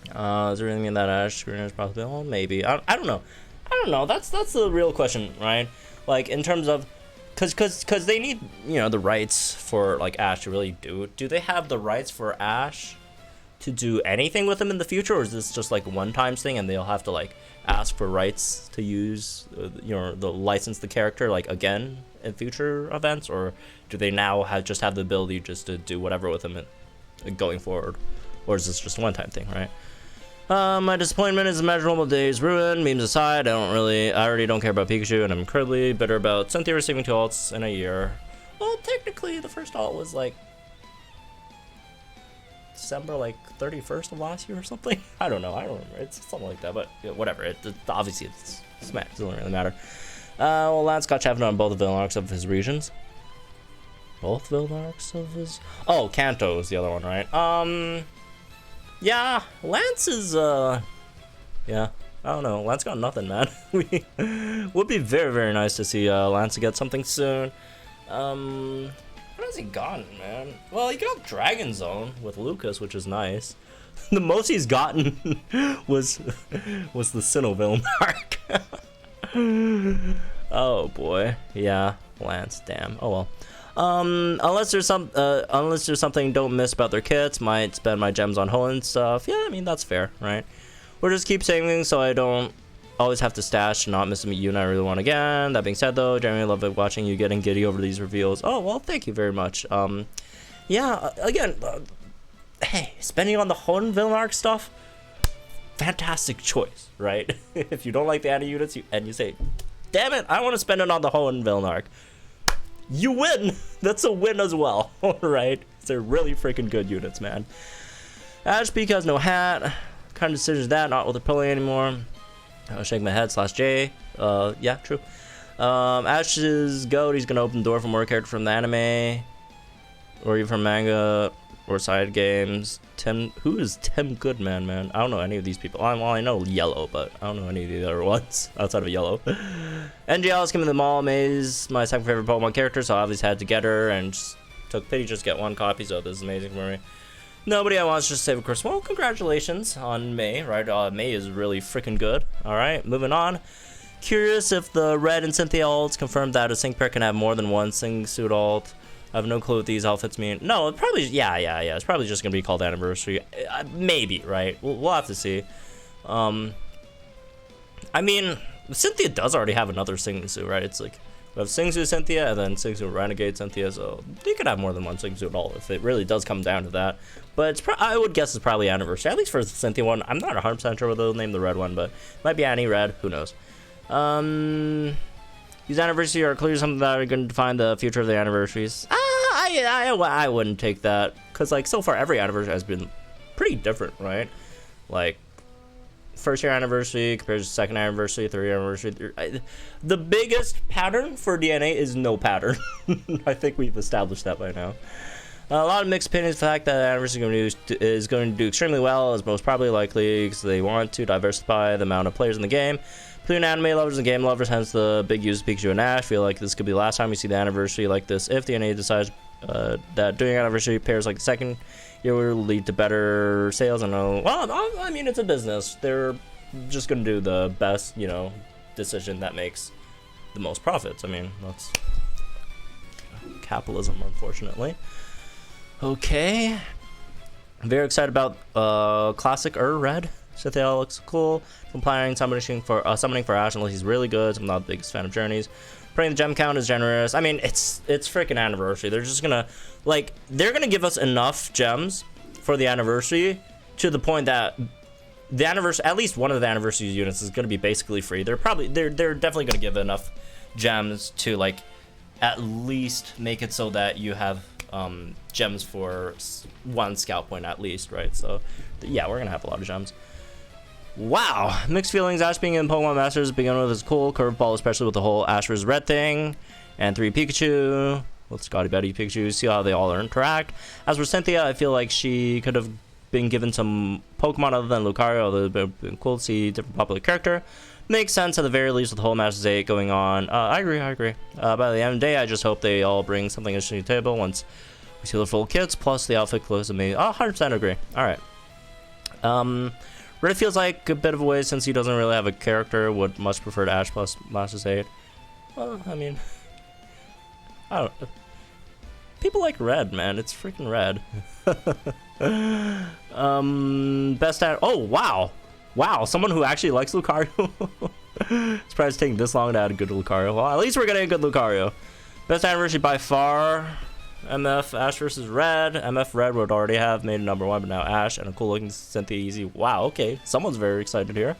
Speaker 1: Is there anything in that Ash screen is probably? Well, maybe. I don't know. I don't know. That's the real question, right? Like in terms of, cause they need, you know, the rights for like Ash to really do. Do they have the rights for Ash to do anything with him in the future, or is this just like a one-time thing and they'll have to like ask for rights to use, you know, the license the character like again in future events, or do they now just have the ability just to do whatever with him going forward, or is this just a one-time thing, right? My disappointment is immeasurable days ruined. Memes aside, I already don't care about Pikachu, and I'm incredibly bitter about Cynthia receiving 2 alts in a year. Well, technically, the first alt was like December, like 31st of last year or something. I don't know. I don't remember. It's something like that, but yeah, whatever. Obviously it's smack. It doesn't really matter. Well, Lance got champion on both the villain arcs of his regions. Both villain arcs of his. Oh, Kanto is the other one, right? Yeah, Lance is, yeah, I don't know. Lance got nothing, man. Would be very, very nice to see Lance get something soon. What has he gotten, man? Well, he got Dragon Zone with Lucas, which is nice. The most he's gotten was the Sinnoh villain arc. Oh boy, yeah, Lance. Damn. Oh well. Unless there's something don't miss about their kits, might spend my gems on Hoenn and stuff. Yeah, I mean that's fair, right? Or just keep saving so I don't always have to stash and not miss a unit I really want again. That being said, though, generally love watching you getting giddy over these reveals. Oh well, thank you very much. Yeah, again, hey, spending on the Hoenn villain arc stuff, fantastic choice, right? If you don't like the anti units and you say, damn it, I want to spend it on the Hoenn villain arc. You win! That's a win as well, right? They're really freaking good units, man. Ash Pikachu has no hat. What kind of decision is that? Not with the Prilly anymore. I'll shake my head /J. Yeah, true. Ash's goat, he's gonna open the door for more characters from the anime. Or even from manga or side games. Who is Tim Goodman, man? I don't know any of these people. Well, I know Yellow, but I don't know any of the other ones outside of Yellow. NGL is giving them all. Maze, my second favorite Pokemon character, so I obviously had to get her and just took pity just get 1 copy, so this is amazing for me. Nobody I want to just save, of course. Well, congratulations on May, right? May is really freaking good. All right, moving on. Curious if the Red and Cynthia alts confirmed that a sync pair can have more than one Sing Suit alt. I have no clue what these outfits mean. No, it probably, yeah. It's probably just gonna be called Anniversary. Maybe, right? We'll have to see. I mean, Cynthia does already have another Sing Suit, right? It's like we have Sing Suit Cynthia and then Sing Suit Renegade Cynthia, so they could have more than one Sing Suit alt if it really does come down to that. But it's I would guess it's probably Anniversary, at least for the Cynthia one. I'm not 100% sure what they'll name the red one, but it might be Annie Red. Who knows? These anniversaries are clearly something that are going to define the future of the anniversaries. I wouldn't take that, because like so far every anniversary has been pretty different, right? Like first year anniversary compared to second anniversary, third year anniversary. The biggest pattern for DNA is no pattern. I think we've established that by now. A lot of mixed opinions. The fact that the anniversary is going to do extremely well is most probably likely because they want to diversify the amount of players in the game. Between anime lovers and game lovers, hence the big use of Pikachu and Ash. Feel like this could be the last time we see the anniversary like this. If the NA decides that doing anniversary pairs like the second year will lead to better sales, and well, I mean, it's a business. They're just going to do the best, you know, decision that makes the most profits. I mean, that's capitalism, unfortunately. Okay, I'm very excited about classic Red. Cynthia looks cool. I'm planning summoning for Ash unless he's really good. I'm not the biggest fan of journeys. Praying the gem count is generous. I mean, it's freaking anniversary. They're just gonna they're gonna give us enough gems for the anniversary to the point that the anniversary, at least one of the anniversary units, is gonna be basically free. They're definitely gonna give enough gems to like at least make it so that you have gems for one scout point at least, right? So yeah, we're gonna have a lot of gems. Wow, mixed feelings. Ash being in Pokemon Masters begin with is cool. Curveball, especially with the whole Ash vs Red thing, and 3 Pikachu. Let's Scotty Betty Pikachu. See how they all interact. As for Cynthia, I feel like she could have been given some Pokemon other than Lucario. Although it would have been cool to see a different popular character. Makes sense at the very least with the whole Masters 8 going on. I agree. By the end of the day, I just hope they all bring something interesting to the table once we see the full kits. Plus, the outfit clothes amazing. 100% agree. All right. Red feels like a bit of a waste since he doesn't really have a character. Would much prefer to Ash plus Masters 8. Well, I mean, I don't. People like Red, man. It's freaking Red. Best at. Oh wow! Someone who actually likes Lucario. Surprised it's taking this long to add a good Lucario. Well, at least we're getting a good Lucario. Best anniversary by far. MF Ash versus Red. MF Red would already have made it #1, but now Ash and a cool looking Cynthia Easy. Wow, okay. Someone's very excited here.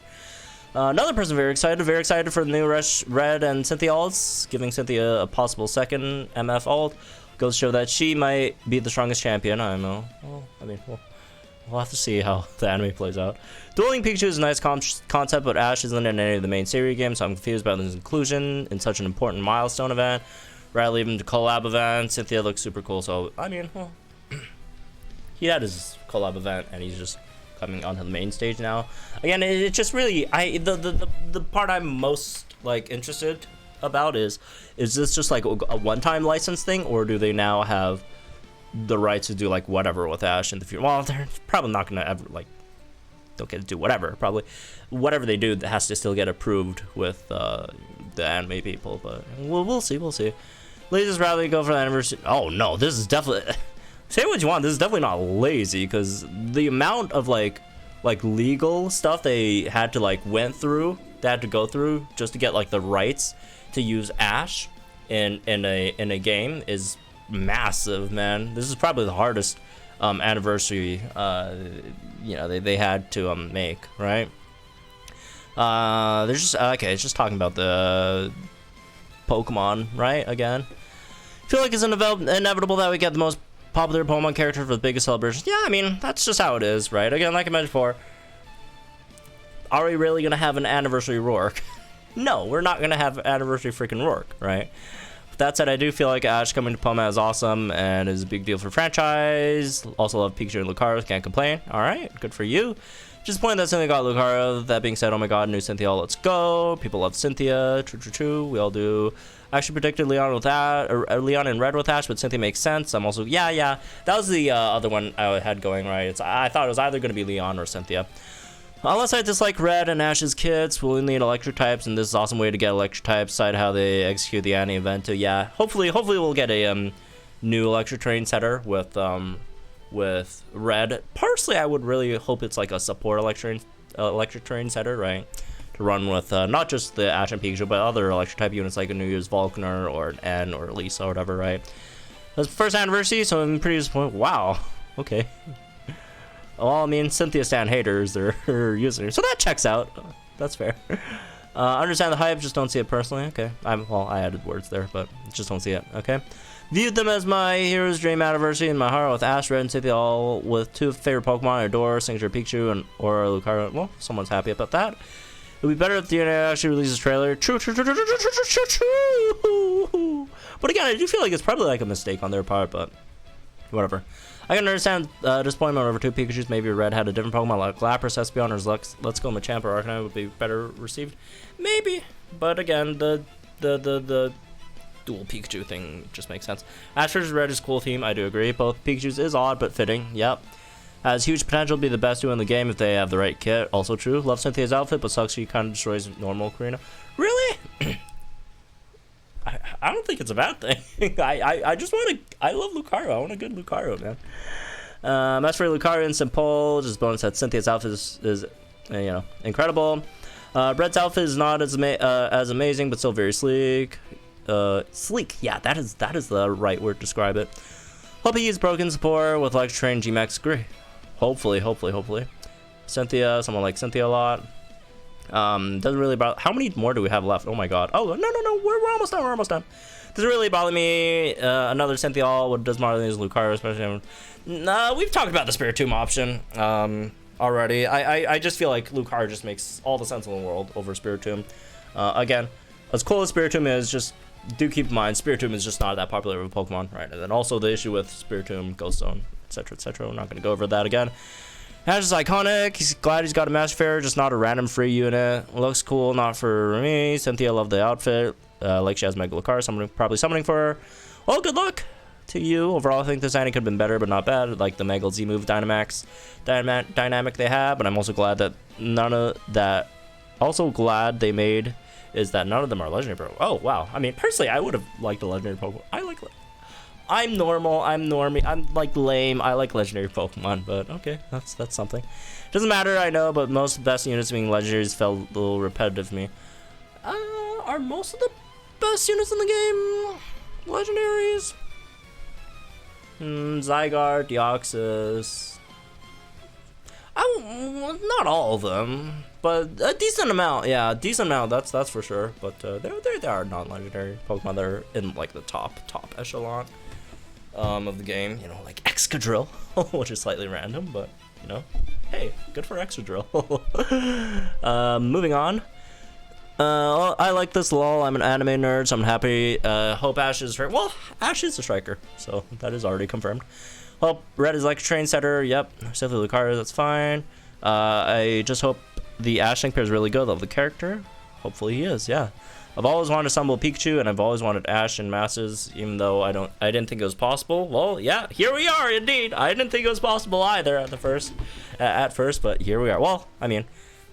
Speaker 1: Another person very excited for the new Red and Cynthia alts, giving Cynthia a possible second MF alt. Goes to show that she might be the strongest champion. I don't know. Well, I mean, we'll have to see how the anime plays out. Dueling Pikachu is a nice concept, but Ash isn't in any of the main series games, so I'm confused about his inclusion in such an important milestone event. Rather leave him to collab event. Cynthia looks super cool, so I mean, well, he had his collab event, and he's just coming onto the main stage now. Again, it just really, the part I'm most like interested about is this just like a one-time license thing, or do they now have the right to do like whatever with Ash in the future? Well, they're probably not gonna ever like, don't get to do whatever. Probably whatever they do that has to still get approved with the anime people, but we'll see. Ladies rather go for the anniversary. Oh no, this is definitely. Say what you want. This is definitely not lazy, because the amount of like legal stuff they had to go through just to get like the rights to use Ash in a game is massive, man. This is probably the hardest anniversary they had to make, right? There's just okay. It's just talking about the Pokemon, right? Again, I feel like it's inevitable that we get the most popular Pokemon character for the biggest celebration. Yeah, I mean, that's just how it is, right? Again, like I mentioned before, are we really gonna have an anniversary Rourke? No, we're not gonna have anniversary freaking Rourke, right? With that said, I do feel like Ash coming to Pokemon is awesome and is a big deal for franchise. Also love Pikachu and Lucario, can't complain. All right, good for you. Just point that Cynthia got Lucario. That being said, oh my god, new Cynthia, let's go. People love Cynthia. True. We all do. I actually predicted Leon with that, or Leon and Red with Ash, but Cynthia makes sense. I'm also, yeah. That was the other one I had going, right? I thought it was either going to be Leon or Cynthia. Unless I dislike Red and Ash's kits, we'll need electric types, and this is an awesome way to get electric types, side how they execute the anime event. Yeah, hopefully we'll get a new electric train setter with Red. Personally, I would really hope it's like a support electric train setter, right? To run with not just the Ash and Pikachu, but other electric type units like a New Year's Volkner or an N or Lisa or whatever, right? That's first anniversary, so I'm pretty disappointed. Wow, okay. Well, I mean, Cynthia Stan haters, they're using her, so that checks out. That's fair. Understand the hype, just don't see it personally. Okay, well, I added words there, but just don't see it. Okay. Viewed them as my hero's dream anniversary in my heart with Ash, Red, and Cynthia, all with 2 favorite Pokemon I adore, Signature Pikachu and or Lucario. Well, someone's happy about that. It would be better if the internet actually releases a trailer. True. But again, I do feel like it's probably like a mistake on their part, but whatever. I can understand disappointment over 2 Pikachus. Maybe Red had a different Pokemon like Lapras, Espeon, or Let's Go Machamp or Arcanine would be better received. Maybe, but again, the dual Pikachu thing just makes sense. Ash vs. Red is a cool theme, I do agree. Both Pikachus is odd but fitting, yep. Has huge potential to be the best duo in the game if they have the right kit, also true. Love Cynthia's outfit, but sucks she kind of destroys normal Karina. Really? I don't think it's a bad thing. I just want to, I love Lucario, I want a good Lucario, man. As for Lucario and Simple, just bonus that Cynthia's outfit is you know, incredible. Red's outfit is not as amazing, but still very sleek. Sleek, yeah, that is the right word to describe it. Hope he uses broken support with Electric Train G-Max. Agree. Hopefully. Cynthia, someone like Cynthia a lot. Doesn't really bother. How many more do we have left? Oh my god. Oh no, we're almost done. Doesn't really bother me. Another Cynthia all. What does more than is Lucario, especially. We've talked about the Spiritomb option already. I just feel like Lucario just makes all the sense in the world over Spiritomb. Again, as cool as Spiritomb is, just do keep in mind Spiritomb is just not that popular of a Pokemon, right? And then also the issue with Spiritomb, Ghost Zone, etc. We're not going to go over that again. Ash is iconic. He's glad he's got a Master Fair, just not a random free unit. Looks cool, not for me. Cynthia, love the outfit. Like she has Mega Lucario, probably summoning for her. Well, good luck to you. Overall, I think this ending could have been better, but not bad. Like the Mega Z move dynamic they have, but I'm also glad that none of that. Also glad they made is that none of them are legendary Pokemon. Oh wow. I mean, personally, I would have liked a legendary Pokemon. I'm normal. I'm normie. I'm like lame. I like legendary Pokemon, but okay, that's something. Doesn't matter, I know, but most of the best units being legendaries felt a little repetitive to me. Are most of the best units in the game legendaries? Zygarde, Deoxys. Not all of them, but a decent amount. Yeah, a decent amount. That's for sure. But there are non-legendary Pokemon that are in like the top echelon of the game. You know, like Excadrill, which is slightly random, but you know, hey, good for Excadrill. Moving on. I like this lol. I'm an anime nerd, so I'm happy. Hope Ash is well. Ash is a striker, so that is already confirmed. Hope Red is like a train setter. Yep. Cynthia Lucario, that's fine. I just hope the Ash Link pair is really good. Love the character. Hopefully he is. Yeah. I've always wanted to summon Pikachu, and I've always wanted Ash in masses, even though I didn't think it was possible. Well, yeah, here we are, indeed. I didn't think it was possible either at first, but here we are. Well, I mean,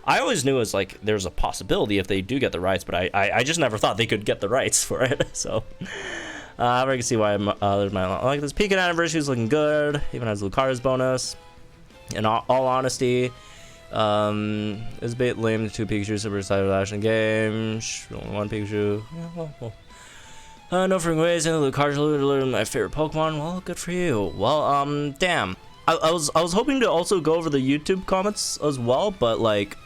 Speaker 1: I always knew it was like there's a possibility if they do get the rights, but I just never thought they could get the rights for it. So I can see why there's my I like this Pikachu anniversary is looking good, even has Lucario's bonus. In all honesty, it's a bit lame. 2 Pikachu super excited with Ash in the game. Only 1 Pikachu. Yeah, well. No freaking ways. Lucario's literally my favorite Pokemon. Well, good for you. Well, damn. I was hoping to also go over the YouTube comments as well, but like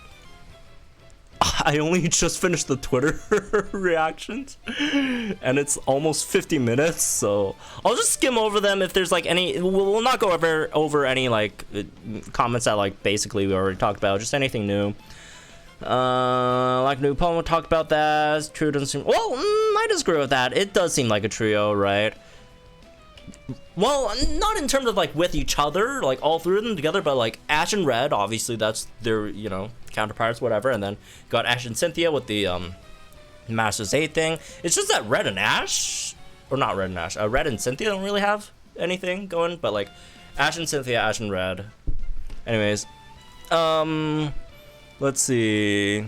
Speaker 1: I only just finished the Twitter reactions and it's almost 50 minutes, so I'll just skim over them. If there's like any, we'll not go over any like comments that like basically we already talked about, just anything new. Like new Pokemon, talked about that. Trio doesn't seem, well, I disagree with that. It does seem like a trio, right? Well, not in terms of like with each other, like all 3 of them together, but like Ash and Red, obviously that's their, you know, counterparts, whatever. And then got Ash and Cynthia with the Masters 8 thing. It's just that Red and Ash, or not Red and Ash, Red and Cynthia don't really have anything going, but like Ash and Cynthia, Ash and Red. Anyways, let's see.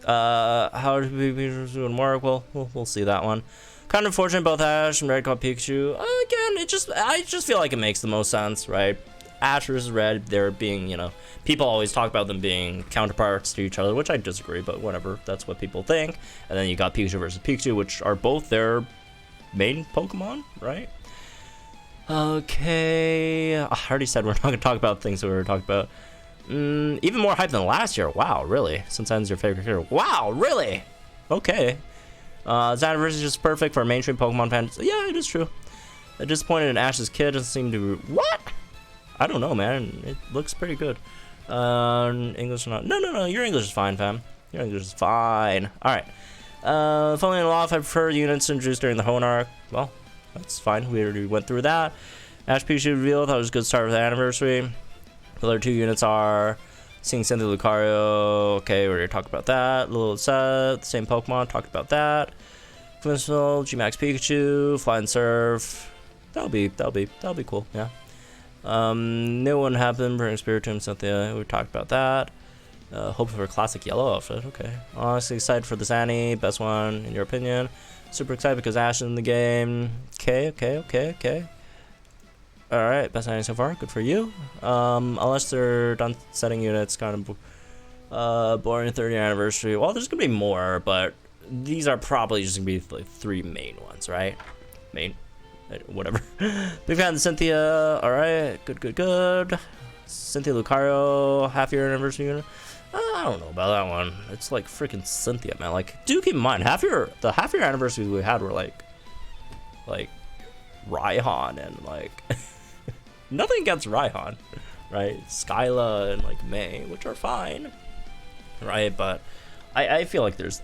Speaker 1: How do we doing work? Well, we'll see that one. Kind of unfortunate both Ash and Red caught Pikachu. Again, I just feel like it makes the most sense, right? Ash versus Red, they're being, you know, people always talk about them being counterparts to each other, which I disagree, but whatever, that's what people think. And then you got Pikachu versus Pikachu, which are both their main Pokemon, right? Okay, I already said we're not going to talk about things that we were talking about. Even more hype than last year. Wow, really? Since your favorite character. Wow, really? Okay. Xanniversary is just perfect for mainstream Pokemon fans. Yeah, it is true. Disappointed in Ash's kid doesn't seem to. What? I don't know, man. It looks pretty good. English or not? No. Your English is fine, fam. Your English is fine. All right. Following the law, I prefer units introduced during the Hoenn arc. Well, that's fine. We already went through that. Ash Pikachu reveal. Thought it was a good start with the anniversary. The other two units are seeing Cynthia Lucario. Okay, we already talked about that. Little set, same Pokemon. Talked about that. Flintstone, G-Max Pikachu, Fly and Surf. That'll be cool. Yeah. New one happened. Bring Spiritomb, Cynthia. We talked about that. Hope for a classic yellow outfit. Okay. Honestly excited for the Zanny. Best one in your opinion. Super excited because Ash is in the game. Okay. Alright, best Zanny so far. Good for you. Unless they're done setting units, kind of boring 30th anniversary. Well, there's gonna be more, but these are probably just gonna be like 3 main ones, right? Whatever. Big fan of Cynthia. Alright, good. Cynthia Lucario, half-year anniversary unit. I don't know about that one. It's like freaking Cynthia, man. Like, do keep in mind, the half-year anniversaries we had were like Raihan and like nothing against Raihan, right? Skyla and like May, which are fine, right? But I feel like there's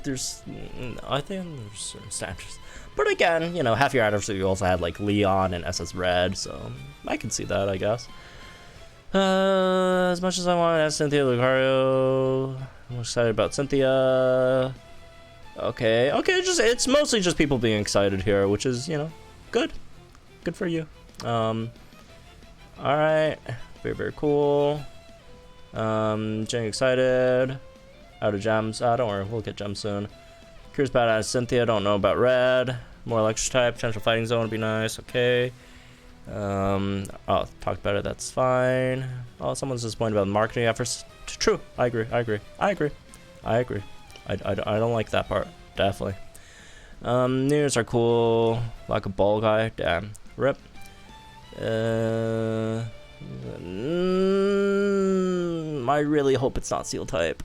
Speaker 1: I think there's certain standards. But again, you know, half-year anniversary we also had like Leon and SS Red, so I can see that, I guess. As much as I want to ask Cynthia Lucario, I'm excited about Cynthia. Okay, it's mostly just people being excited here, which is, you know, good for you. All right, very cool. Getting excited. Out of gems. Don't worry, we'll get gems soon. Curious about Cynthia. Don't know about Red. More electric type. Potential fighting zone would be nice. Okay. Oh, talked about it. That's fine. Oh, someone's disappointed about the marketing efforts. True. I agree. I don't like that part. Definitely. New units are cool. Like a ball guy. Damn. Rip. I really hope it's not Seal type.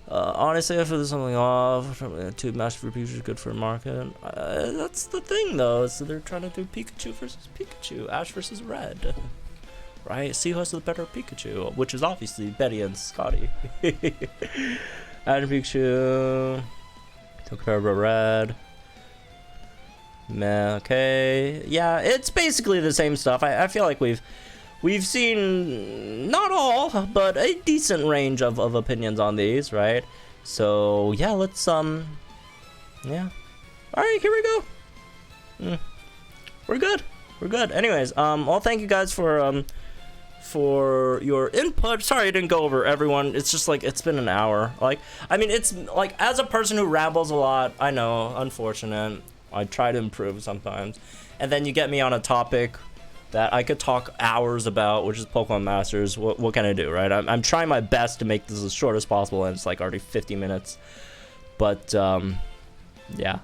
Speaker 1: Honestly, if there's something off, two Master for Pikachu is good for market. That's the thing, though. So they're trying to do Pikachu versus Pikachu, Ash versus Red, right? See who has the better Pikachu, which is obviously Betty and Scotty. Ash Pikachu. Took care of Red. Meh, okay. Yeah, it's basically the same stuff. I feel like we've seen not all, but a decent range of opinions on these, right? So yeah, let's yeah. All right, here we go. We're good. Anyways, well, thank you guys for your input. Sorry I didn't go over everyone. It's just like it's been an hour. Like, I mean, it's like, as a person who rambles a lot, I know, unfortunate. I try to improve sometimes, and then you get me on a topic that I could talk hours about, which is Pokemon Masters. What can I do, right? I'm trying my best to make this as short as possible, and it's like already 50 minutes. But yeah.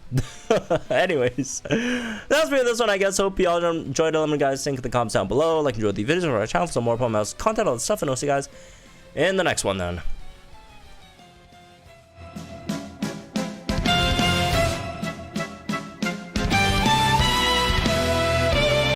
Speaker 1: Anyways, that's me this one, I guess. Hope you all enjoyed it. Let me guys think in the comments down below. Like, enjoy the videos on our channel for some more Pokemon Mouse content, all that stuff, and I'll see you guys in the next one then.